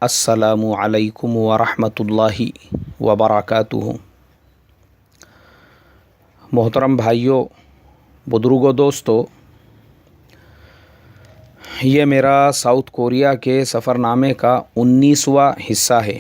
अस्सलामु अलैकुम वरहमतुल्लाहि वबरकातुहू। मोहतरम भाइयों, बुजुर्गों, दोस्तों, ये मेरा साउथ कोरिया के सफ़रनामे का 19वां हिस्सा है।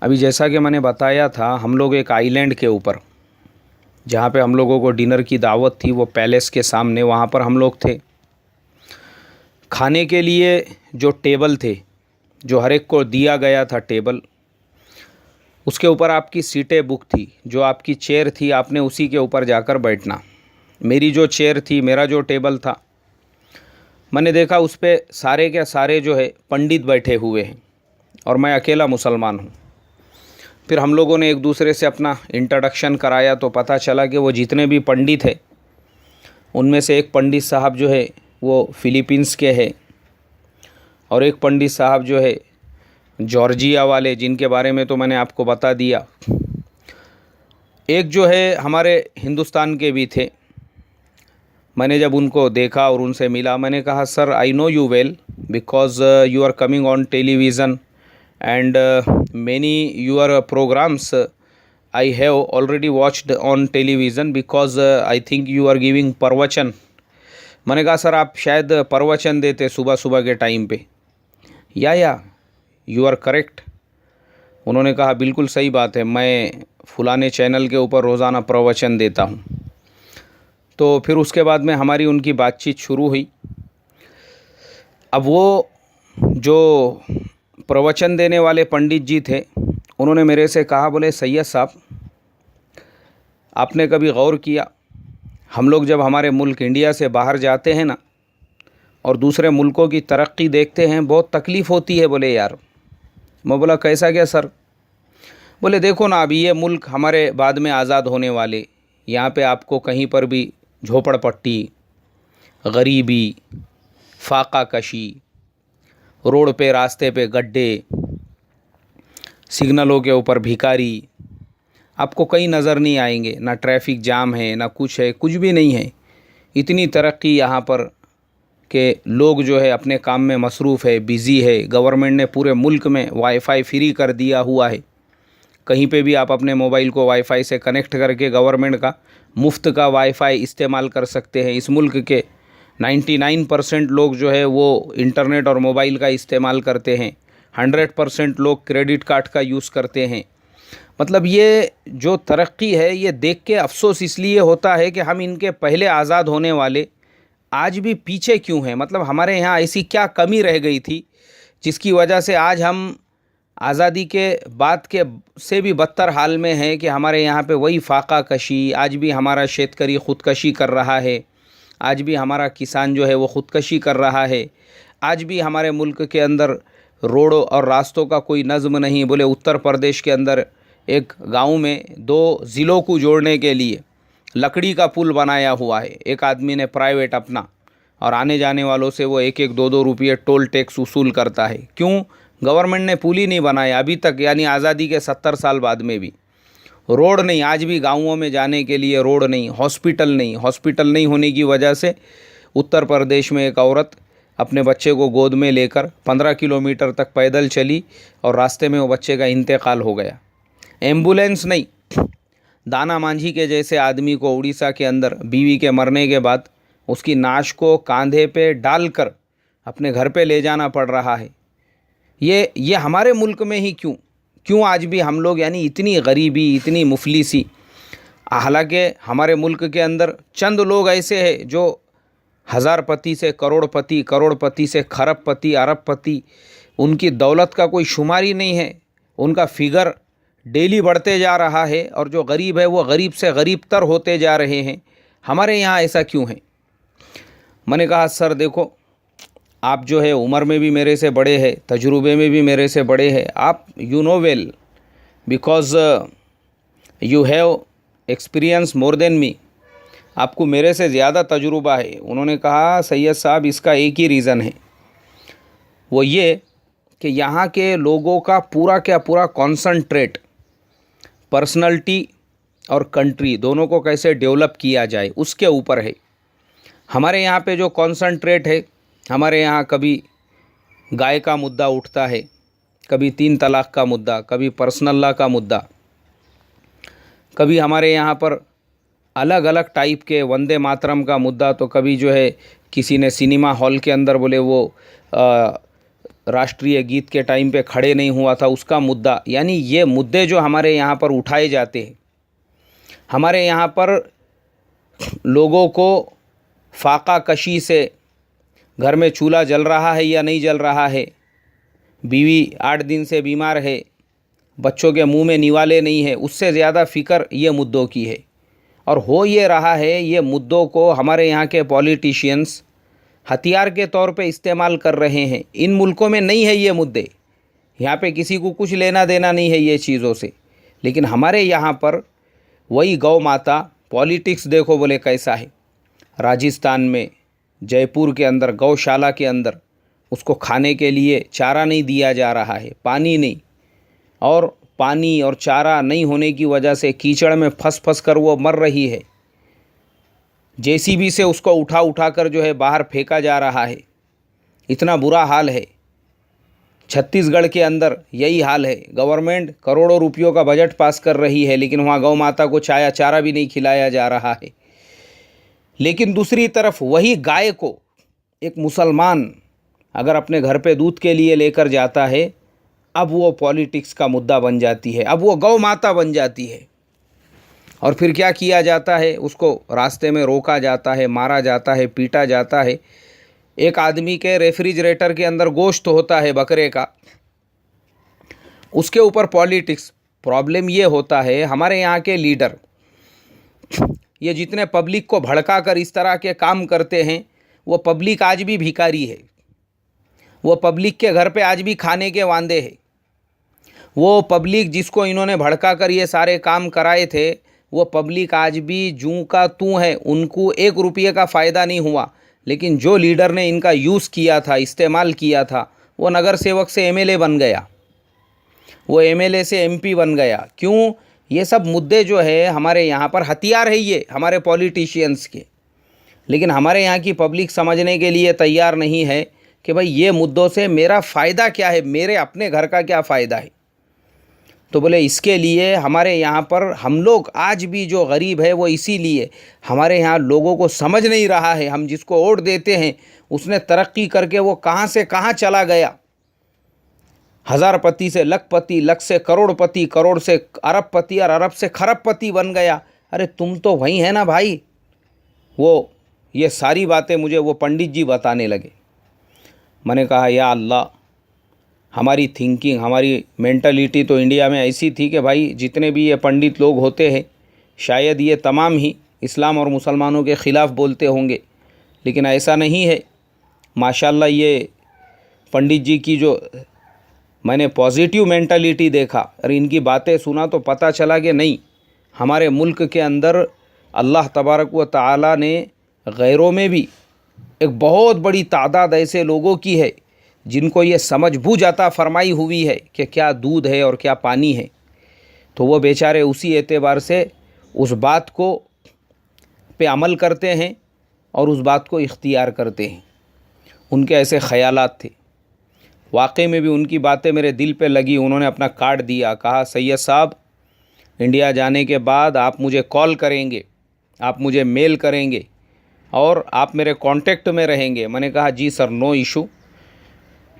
अभी जैसा कि मैंने बताया था, हम लोग एक आइलैंड के ऊपर, जहाँ पे हम लोगों को डिनर की दावत थी, वो पैलेस के सामने, वहाँ पर हम लोग थे। खाने के लिए जो टेबल थे, जो हर एक को दिया गया था टेबल, उसके ऊपर आपकी सीटें बुक थी। जो आपकी चेयर थी, आपने उसी के ऊपर जाकर बैठना। मेरी जो चेयर थी, मेरा जो टेबल था, मैंने देखा उस पर सारे के सारे जो है पंडित बैठे हुए हैं और मैं अकेला मुसलमान हूँ। फिर हम लोगों ने एक दूसरे से अपना इंट्रोडक्शन कराया तो पता चला कि वो जितने भी पंडित हैं, उनमें से एक पंडित साहब जो है वो फिलीपींस के हैं और एक पंडित साहब जो है जॉर्जिया वाले, जिनके बारे में तो मैंने आपको बता दिया। एक जो है हमारे हिंदुस्तान के भी थे। मैंने जब उनको देखा और उनसे मिला, मैंने कहा, sir, I know you well because you are coming on television and many your programmes I have already watched on television because I think you are giving प्रवचन। मैंने कहा, सर, आप शायद प्रवचन देते सुबह सुबह के टाइम पे। या यू आर करेक्ट। उन्होंने कहा, बिल्कुल सही बात है, मैं फलाने चैनल के ऊपर रोज़ाना प्रवचन देता हूँ। तो फिर उसके बाद में हमारी उनकी बातचीत शुरू हुई। अब वो जो प्रवचन देने वाले पंडित जी थे, उन्होंने मेरे से कहा, बोले, सैयद साहब, आपने कभी गौर किया, हम लोग जब हमारे मुल्क इंडिया से बाहर जाते हैं ना और दूसरे मुल्कों की तरक्की देखते हैं, बहुत तकलीफ़ होती है। बोले, यार। मैं बोला, कैसा क्या सर? बोले, देखो ना, अभी ये मुल्क हमारे बाद में आज़ाद होने वाले, यहाँ पे आपको कहीं पर भी झोपड़पट्टी, गरीबी, फाका कशी, रोड पे रास्ते पे गड्ढे, सिग्नलों के ऊपर भिखारी आपको कहीं नज़र नहीं आएंगे। ना ट्रैफिक जाम है, ना कुछ है, कुछ भी नहीं है। इतनी तरक्की यहाँ पर के लोग जो है अपने काम में मसरूफ़ है, बिज़ी है। गवर्नमेंट ने पूरे मुल्क में वाईफाई फ्री कर दिया हुआ है। कहीं पे भी आप अपने मोबाइल को वाईफाई से कनेक्ट करके गवर्नमेंट का मुफ्त का वाईफाई इस्तेमाल कर सकते हैं। इस मुल्क के 99% लोग जो है वो इंटरनेट और मोबाइल का इस्तेमाल करते हैं। 100% लोग क्रेडिट कार्ड का यूज़ करते हैं। मतलब ये जो तरक्की है, ये देख के अफसोस इसलिए होता है कि हम इनके पहले आज़ाद होने वाले आज भी पीछे क्यों हैं। मतलब हमारे यहाँ ऐसी क्या कमी रह गई थी जिसकी वजह से आज हम आज़ादी के बाद के से भी बदतर हाल में हैं कि हमारे यहाँ पे वही फाका कशी, आज भी हमारा शेतकरी ख़ुदकशी कर रहा है, आज भी हमारा किसान जो है वो ख़ुदकशी कर रहा है, आज भी हमारे मुल्क के अंदर रोडों और रास्तों का कोई नज़्म नहीं। बोले, उत्तर प्रदेश के अंदर एक गांव में 2 ज़िलों को जोड़ने के लिए लकड़ी का पुल बनाया हुआ है। एक आदमी ने प्राइवेट अपना, और आने जाने वालों से वो 1-1, 2-2 रुपये टोल टैक्स वसूल करता है। क्यों? गवर्नमेंट ने पुल ही नहीं बनाया अभी तक, यानी आज़ादी के 70 साल बाद में भी रोड नहीं। आज भी गाँवों में जाने के लिए रोड नहीं, हॉस्पिटल नहीं। हॉस्पिटल नहीं होने की वजह से उत्तर प्रदेश में एक औरत अपने बच्चे को गोद में लेकर 15 किलोमीटर तक पैदल चली और रास्ते में वो बच्चे का इंतकाल हो गया। एम्बुलेंस नहीं। दाना मांझी के जैसे आदमी को उड़ीसा के अंदर बीवी के मरने के बाद उसकी नाश को कांधे पे डालकर अपने घर पे ले जाना पड़ रहा है। ये हमारे मुल्क में ही क्यों आज भी हम लोग, यानी इतनी गरीबी, इतनी मुफलिसी। हालांकि हमारे मुल्क के अंदर चंद लोग ऐसे हैं जो हज़ारपति से करोड़पति, करोड़पति से खरबपति, अरबपति, उनकी दौलत का कोई शुमार ही नहीं है। उनका फिगर डेली बढ़ते जा रहा है और जो गरीब है वो गरीब से गरीब तर होते जा रहे हैं। हमारे यहाँ ऐसा क्यों है? मैंने कहा, सर देखो, आप जो है उम्र में भी मेरे से बड़े हैं, तजुर्बे में भी मेरे से बड़े हैं। आप you know well because you have experience more than me. आपको मेरे से ज़्यादा तजुर्बा है। उन्होंने कहा, सैयद साहब, इसका एक ही रीज़न है, वो ये कि यहाँ के लोगों का पूरा क्या पूरा कॉन्सनट्रेट पर्सनैलिटी और कंट्री दोनों को कैसे डेवलप किया जाए उसके ऊपर है। हमारे यहाँ पे जो कॉन्सनट्रेट है, हमारे यहाँ कभी गाय का मुद्दा उठता है, कभी 3 तलाक का मुद्दा, कभी पर्सनल लॉ का मुद्दा, कभी हमारे यहाँ पर अलग अलग टाइप के वंदे मातरम का मुद्दा, तो कभी जो है किसी ने सिनेमा हॉल के अंदर बोले वो राष्ट्रीय गीत के टाइम पे खड़े नहीं हुआ था उसका मुद्दा। यानी ये मुद्दे जो हमारे यहाँ पर उठाए जाते हैं, हमारे यहाँ पर लोगों को फाका कशी से, घर में चूल्हा जल रहा है या नहीं जल रहा है, बीवी 8 दिन से बीमार है, बच्चों के मुंह में निवाले नहीं है, उससे ज़्यादा फ़िक्र ये मुद्दों की है। और हो ये रहा है, ये मुद्दों को हमारे यहाँ के पॉलिटिशियंस हथियार के तौर पे इस्तेमाल कर रहे हैं। इन मुल्कों में नहीं है ये मुद्दे, यहाँ पे किसी को कुछ लेना देना नहीं है ये चीज़ों से, लेकिन हमारे यहाँ पर वही गौ माता पॉलिटिक्स देखो बोले कैसा है। राजस्थान में जयपुर के अंदर गौशाला के अंदर उसको खाने के लिए चारा नहीं दिया जा रहा है, पानी नहीं, और पानी और चारा नहीं होने की वजह से कीचड़ में फंस कर वो मर रही है। जेसीबी से उसको उठा कर जो है बाहर फेंका जा रहा है। इतना बुरा हाल है। छत्तीसगढ़ के अंदर यही हाल है। गवर्नमेंट करोड़ों रुपयों का बजट पास कर रही है, लेकिन वहाँ गौ माता को चारा भी नहीं खिलाया जा रहा है। लेकिन दूसरी तरफ वही गाय को एक मुसलमान अगर अपने घर पे दूध के लिए लेकर जाता है, अब वो पॉलिटिक्स का मुद्दा बन जाती है, अब वो गौ माता बन जाती है। और फिर क्या किया जाता है, उसको रास्ते में रोका जाता है, मारा जाता है, पीटा जाता है। एक आदमी के रेफ्रिजरेटर के अंदर गोश्त होता है बकरे का, उसके ऊपर पॉलिटिक्स। प्रॉब्लम ये होता है, हमारे यहाँ के लीडर ये जितने पब्लिक को भड़का कर इस तरह के काम करते हैं, वो पब्लिक आज भी भिखारी है। वो पब्लिक के घर पे आज भी खाने के वांदे हैं। वो पब्लिक जिसको इन्होंने भड़का कर ये सारे काम कराए थे, वो पब्लिक आज भी जूं का तूं है। उनको 1 रुपये का फ़ायदा नहीं हुआ, लेकिन जो लीडर ने इनका यूज़ किया था, इस्तेमाल किया था, वो नगर सेवक से एमएलए बन गया, वो एमएलए से एमपी बन गया। क्यों? ये सब मुद्दे जो है हमारे यहाँ पर हथियार है ये हमारे पॉलिटिशियंस के, लेकिन हमारे यहाँ की पब्लिक समझने के लिए तैयार नहीं है कि भाई ये मुद्दों से मेरा फ़ायदा क्या है, मेरे अपने घर का क्या फ़ायदा है। तो बोले इसके लिए हमारे यहाँ पर हम लोग आज भी जो गरीब है वो इसीलिए हमारे यहाँ लोगों को समझ नहीं रहा है। हम जिसको वोट देते हैं उसने तरक्की करके वो कहाँ से कहाँ चला गया। हज़ारपति से लखपति, लख से करोड़पति, करोड़ से अरबपति और अरब से खरबपति बन गया। अरे तुम तो वही है ना भाई। वो ये सारी बातें मुझे वो पंडित जी बताने लगे। मैंने कहा या अल्लाह, हमारी थिंकिंग, हमारी मेंटलिटी तो इंडिया में ऐसी थी कि भाई जितने भी ये पंडित लोग होते हैं शायद ये तमाम ही इस्लाम और मुसलमानों के ख़िलाफ़ बोलते होंगे, लेकिन ऐसा नहीं है। माशाल्लाह ये पंडित जी की जो मैंने पॉजिटिव मेंटलिटी देखा और इनकी बातें सुना तो पता चला कि नहीं, हमारे मुल्क के अंदर अल्लाह तबारक व तआला ने गैरों में भी एक बहुत बड़ी तादाद ऐसे लोगों की है जिनको ये समझ बूझ अता फरमाई हुई है कि क्या दूध है और क्या पानी है। तो वो बेचारे उसी एतबार से उस बात को पे अमल करते हैं और उस बात को इख्तियार करते हैं। उनके ऐसे ख़यालात थे। वाकई में भी उनकी बातें मेरे दिल पे लगी। उन्होंने अपना कार्ड दिया, कहा सैयद साहब इंडिया जाने के बाद आप मुझे कॉल करेंगे, आप मुझे मेल करेंगे और आप मेरे कांटेक्ट में रहेंगे। मैंने कहा जी सर, नो इशू,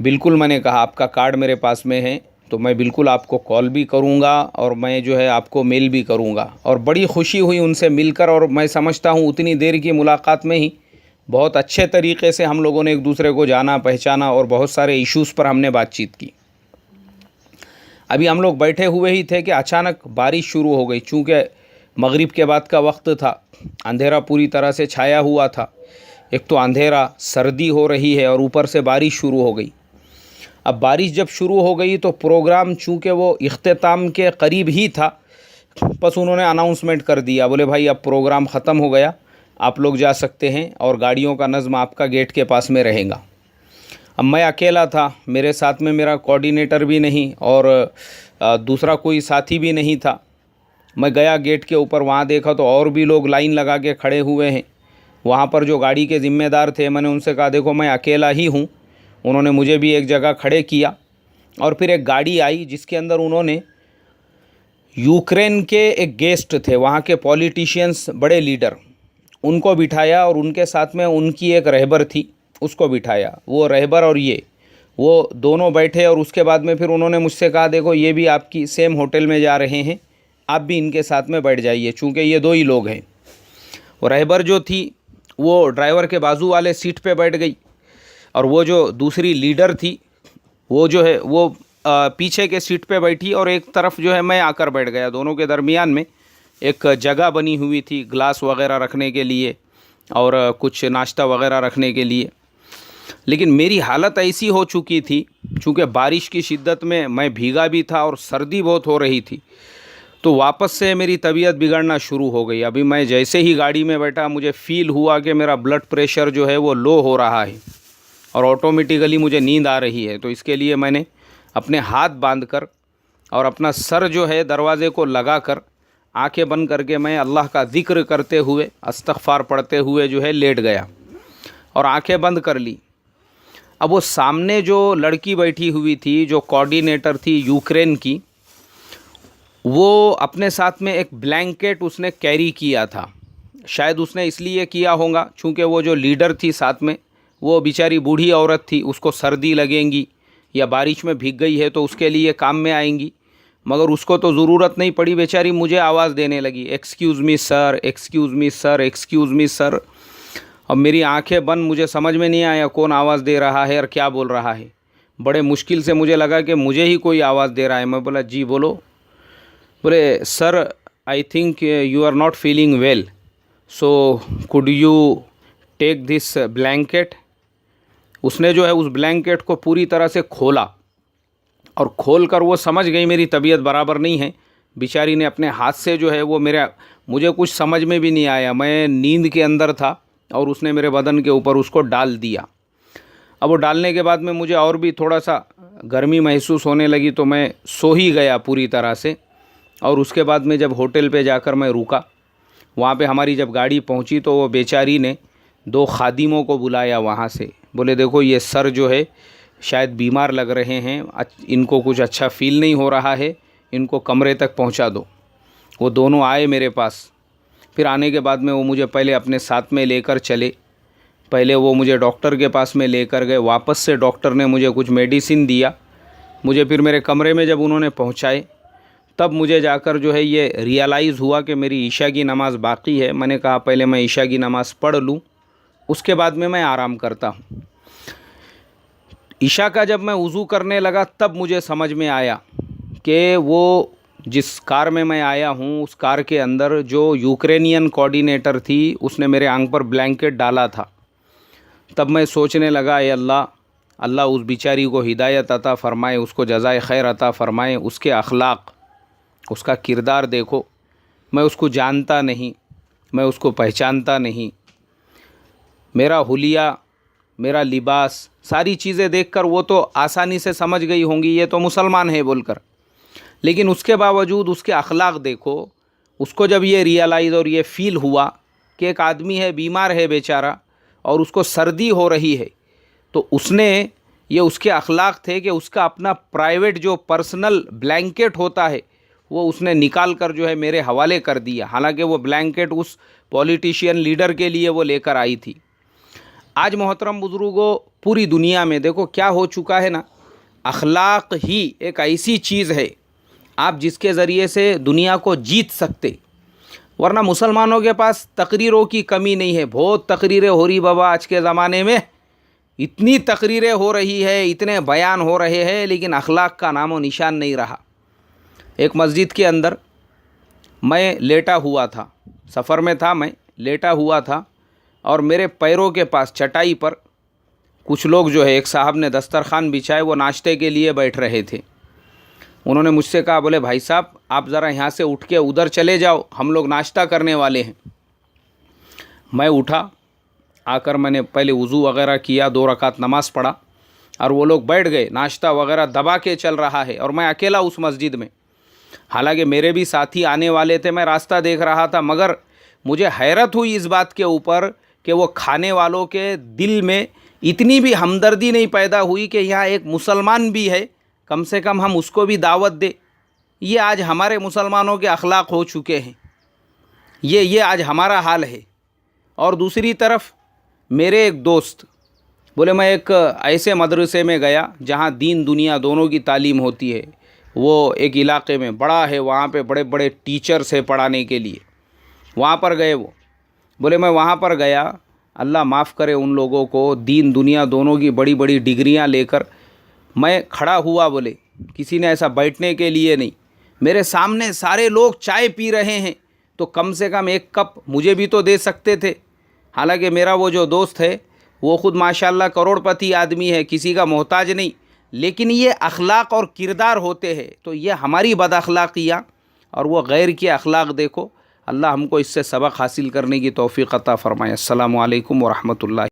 बिल्कुल। मैंने कहा आपका कार्ड मेरे पास में है तो मैं बिल्कुल आपको कॉल भी करूंगा और मैं जो है आपको मेल भी करूंगा। और बड़ी खुशी हुई उनसे मिलकर, और मैं समझता हूं उतनी देर की मुलाकात में ही बहुत अच्छे तरीके से हम लोगों ने एक दूसरे को जाना पहचाना और बहुत सारे इश्यूज़ पर हमने बातचीत की। अभी हम लोग बैठे हुए ही थे कि अचानक बारिश शुरू हो गई। चूँकि मगरिब के बाद का वक्त था, अंधेरा पूरी तरह से छाया हुआ था। एक तो अंधेरा, सर्दी हो रही है और ऊपर से बारिश शुरू हो गई। अब बारिश जब शुरू हो गई तो प्रोग्राम चूँकि वो इख्तिताम के करीब ही था, बस उन्होंने अनाउंसमेंट कर दिया, बोले भाई अब प्रोग्राम ख़त्म हो गया, आप लोग जा सकते हैं और गाड़ियों का नज़्म आपका गेट के पास में रहेगा। अब मैं अकेला था, मेरे साथ में मेरा कोऑर्डिनेटर भी नहीं और दूसरा कोई साथी भी नहीं था। मैं गया गेट के ऊपर, वहाँ देखा तो और भी लोग लाइन लगा के खड़े हुए हैं। वहाँ पर जो गाड़ी के ज़िम्मेदार थे, मैंने उनसे कहा देखो मैं अकेला ही हूँ उन्होंने मुझे भी एक जगह खड़े किया और फिर एक गाड़ी आई जिसके अंदर उन्होंने यूक्रेन के एक गेस्ट थे, वहाँ के पॉलिटिशियंस, बड़े लीडर, उनको बिठाया और उनके साथ में उनकी एक रहबर थी, उसको बिठाया। वो रहबर और वो दोनों बैठे और उसके बाद में फिर उन्होंने मुझसे कहा देखो ये भी आपकी सेम होटल में जा रहे हैं, आप भी इनके साथ में बैठ जाइए, चूँकि ये दो ही लोग हैं। वो रहबर जो थी वो ड्राइवर के बाजू वाले सीट पे बैठ गई और वो जो दूसरी लीडर थी वो जो है वो पीछे के सीट पे बैठी और एक तरफ जो है मैं आकर बैठ गया। दोनों के दरमियान में एक जगह बनी हुई थी ग्लास वगैरह रखने के लिए और कुछ नाश्ता वगैरह रखने के लिए। लेकिन मेरी हालत ऐसी हो चुकी थी, चूँकि बारिश की शिद्दत में मैं भीगा भी था और सर्दी बहुत हो रही थी, तो वापस से मेरी तबीयत बिगड़ना शुरू हो गई। अभी मैं जैसे ही गाड़ी में बैठा मुझे फ़ील हुआ कि मेरा ब्लड प्रेशर जो है वो लो हो रहा है और ऑटोमेटिकली मुझे नींद आ रही है। तो इसके लिए मैंने अपने हाथ बांधकर और अपना सर जो है दरवाज़े को लगाकर आंखें बंद करके मैं अल्लाह का ज़िक्र करते हुए, इस्तग़फ़ार पढ़ते हुए जो है लेट गया और आंखें बंद कर ली। अब वो सामने जो लड़की बैठी हुई थी, जो कोऑर्डिनेटर थी यूक्रेन की, वो अपने साथ में एक ब्लैंकेट उसने कैरी किया था। शायद उसने इसलिए किया होगा चूँकि वो जो लीडर थी साथ में वो बेचारी बूढ़ी औरत थी, उसको सर्दी लगेंगी या बारिश में भीग गई है तो उसके लिए काम में आएंगी, मगर उसको तो ज़रूरत नहीं पड़ी। बेचारी मुझे आवाज़ देने लगी, excuse me sir, excuse me sir, excuse me sir. अब मेरी आंखें बंद, मुझे समझ में नहीं आया कौन आवाज़ दे रहा है और क्या बोल रहा है। बड़े मुश्किल से मुझे लगा कि मुझे ही कोई आवाज़ दे रहा है। मैं बोला जी बोलो। बोले sir I think you are not feeling well, so could you take this blanket. उसने जो है उस ब्लैंकेट को पूरी तरह से खोला और खोल कर वो समझ गई मेरी तबीयत बराबर नहीं है। बेचारी ने अपने हाथ से जो है वो मुझे कुछ समझ में भी नहीं आया, मैं नींद के अंदर था और उसने मेरे बदन के ऊपर उसको डाल दिया। अब वो डालने के बाद में मुझे और भी थोड़ा सा गर्मी महसूस होने लगी तो मैं सो ही गया पूरी तरह से। और उसके बाद में जब होटल पे जाकर मैं रुका, वहाँ पे हमारी जब गाड़ी पहुँची तो वो बेचारी ने 2 खादिमों को बुलाया वहाँ से। बोले देखो ये सर जो है शायद बीमार लग रहे हैं, इनको कुछ अच्छा फ़ील नहीं हो रहा है, इनको कमरे तक पहुँचा दो। वो दोनों आए मेरे पास। फिर आने के बाद में वो मुझे पहले अपने साथ में लेकर चले। पहले वो मुझे डॉक्टर के पास में लेकर गए, वापस से डॉक्टर ने मुझे कुछ मेडिसिन दिया। मुझे फिर मेरे कमरे में जब उन्होंने पहुँचाए तब मुझे जाकर जो है ये रियलाइज़ हुआ कि मेरी ईशा की नमाज़ बाकी है। मैंने कहा पहले मैं ईशा की नमाज़ पढ़ लूँ, उसके बाद में मैं आराम करता हूँ। ईशा का जब मैं वज़ू करने लगा तब मुझे समझ में आया कि वो जिस कार में मैं आया हूँ उस कार के अंदर जो यूक्रेनियन कोऑर्डिनेटर थी उसने मेरे आंख पर ब्लैंकेट डाला था। तब मैं सोचने लगा ए अल्लाह, अल्लाह उस बेचारी को हिदायत अता फ़रमाए, उसको जज़ाए खैर अता फ़रमाए। उसके अखलाक, उसका किरदार देखो, मैं उसको जानता नहीं, मैं उसको पहचानता नहीं। मेरा हुलिया, मेरा लिबास, सारी चीज़ें देखकर वो तो आसानी से समझ गई होंगी ये तो मुसलमान है बोलकर, लेकिन उसके बावजूद उसके अखलाक देखो। उसको जब ये रियलाइज़ और ये फ़ील हुआ कि एक आदमी है, बीमार है बेचारा और उसको सर्दी हो रही है, तो उसने ये उसके अखलाक थे कि उसका अपना प्राइवेट जो पर्सनल ब्लैंकेट होता है वो उसने निकाल कर जो है मेरे हवाले कर दिया। हालांकि वो ब्लैंकेट उस पॉलिटिशियन लीडर के लिए वो लेकर आई थी। आज मोहतरम बुज़ुर्गों, पूरी दुनिया में देखो क्या हो चुका है ना, अखलाक ही एक ऐसी चीज़ है आप जिसके ज़रिए से दुनिया को जीत सकते। वरना मुसलमानों के पास तकरीरों की कमी नहीं है, बहुत तकरीरें हो रही बाबा आज के ज़माने में, इतनी तकरीरें हो रही है, इतने बयान हो रहे हैं, लेकिन अखलाक का नामो निशान नहीं रहा। एक मस्जिद के अंदर मैं लेटा हुआ था, सफ़र में था, मैं लेटा हुआ था और मेरे पैरों के पास चटाई पर कुछ लोग जो है, एक साहब ने दस्तरखान बिछाए, वो नाश्ते के लिए बैठ रहे थे। उन्होंने मुझसे कहा, बोले भाई साहब आप ज़रा यहाँ से उठ के उधर चले जाओ, हम लोग नाश्ता करने वाले हैं। मैं उठा, आकर मैंने पहले वज़ू वग़ैरह किया, 2 रकात नमाज़ पढ़ा और वो लोग बैठ गए। नाश्ता वग़ैरह दबा के चल रहा है और मैं अकेला उस मस्जिद में। हालांकि मेरे भी साथी आने वाले थे, मैं रास्ता देख रहा था, मगर मुझे हैरत हुई इस बात के ऊपर कि वो खाने वालों के दिल में इतनी भी हमदर्दी नहीं पैदा हुई कि यहाँ एक मुसलमान भी है, कम से कम हम उसको भी दावत दे। ये आज हमारे मुसलमानों के अखलाक हो चुके हैं, ये आज हमारा हाल है। और दूसरी तरफ मेरे एक दोस्त बोले, मैं एक ऐसे मदरसे में गया जहाँ दीन दुनिया दोनों की तालीम होती है। वो एक इलाके में बड़ा है, वहाँ पे बड़े बड़े टीचर्स है पढ़ाने के लिए। वहाँ पर गए वो बोले, मैं वहाँ पर गया, अल्लाह माफ़ करे उन लोगों को, दीन दुनिया दोनों की बड़ी बड़ी डिग्रियाँ लेकर मैं खड़ा हुआ। बोले किसी ने ऐसा बैठने के लिए नहीं, मेरे सामने सारे लोग चाय पी रहे हैं, तो कम से कम एक कप मुझे भी तो दे सकते थे। हालांकि मेरा वो जो दोस्त है वो ख़ुद माशाल्लाह करोड़पति आदमी है, किसी का मोहताज नहीं, लेकिन ये अखलाक और किरदार होते हैं। तो ये हमारी बद अखलाकियाँ और वो गैर की अखलाक देखो। अल्लाह हमको इससे सबक हासिल करने की तौफीक अता फ़रमाए। अस्सलामु अलैकुम व रहमतुल्लाह।